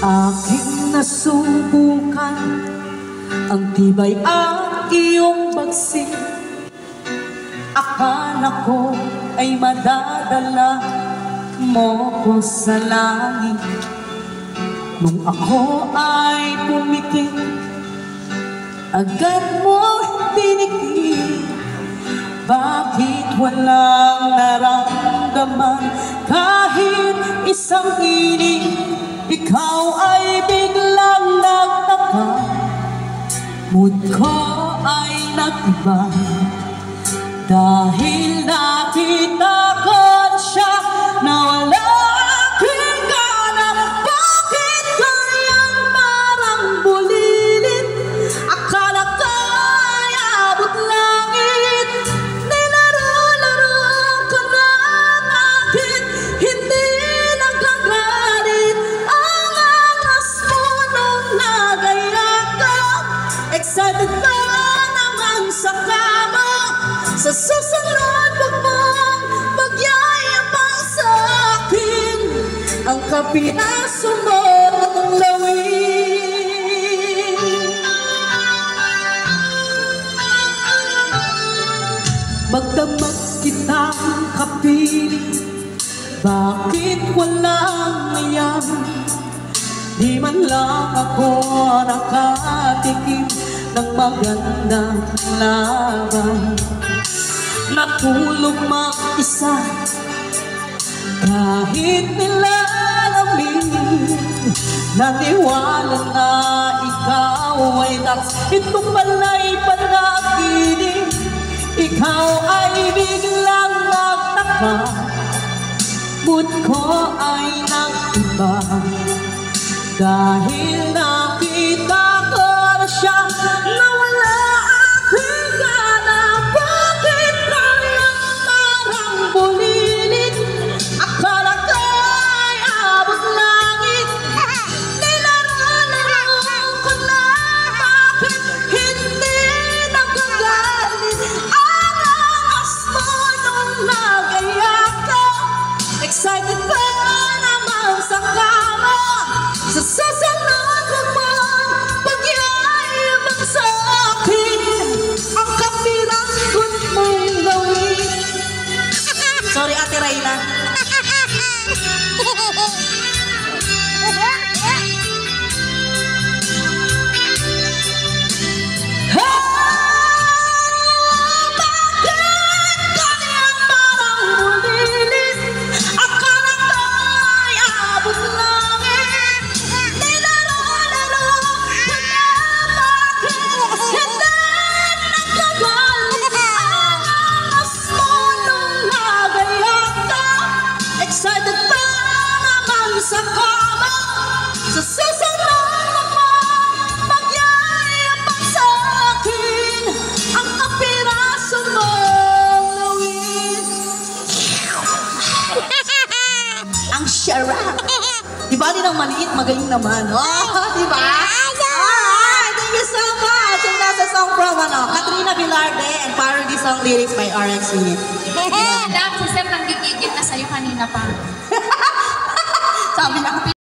Aking nasubukan ang tibay ang iyong bagsik. Akala ko ay madadala mo ko sa langit. Nung ako ay pumikit, agad mo tinikit. Bakit walang naramdaman kahit isang inig? Ikaw ay biglang nagtaka, mood ko ay nag-iba. Dahil nakita ko siya na wala aking gana. Bakit kayang parang bulilit? Akala ko ay abot langit. Nilaro-laro ko na, bakit hindi nagagalit? Ang angas mo nung nagaya ka. Excited ka naman sa kama. Sa susunod wag mong magyayabang sa akin ang kapinaso mong lawin. Magdamag kitang kapiling, bakit walang iyan? Di man lang ako nakatikim ng magandang laban. Natulog mag-isa kahit nilalamig. Naniwala na ikaw ay dax. Ito pala'y panaginip. Ikaw ay biglang nagtaka, mood ko ay nag-iba. Dahil nakita ko na siya na wala aking gana. Bakit kayang parang bulilit? Akala ko ay abot langit. Nilaro-laro ko na, bakit hindi nagagalit? Ang angas mo nung nagaya ka. Excited pa naman sa kama. Sa susunod wag mong pagyayabang sa akin ang kapirason mong gawin. Sorry, Ate Rayna. Excited pa naman sa kama. Sa susunod naman magyayabang sa akin ang kapiraso mong lawin. Ang syarap. Diba din ang maliit, magaling naman. Oh, diba? Alright, thank you so much. And that's a song from Katrina Velarde and parody song lyrics by RX Unit. Dap, si Sir nanggigigit na sa'yo kanina pa. Sabi niya,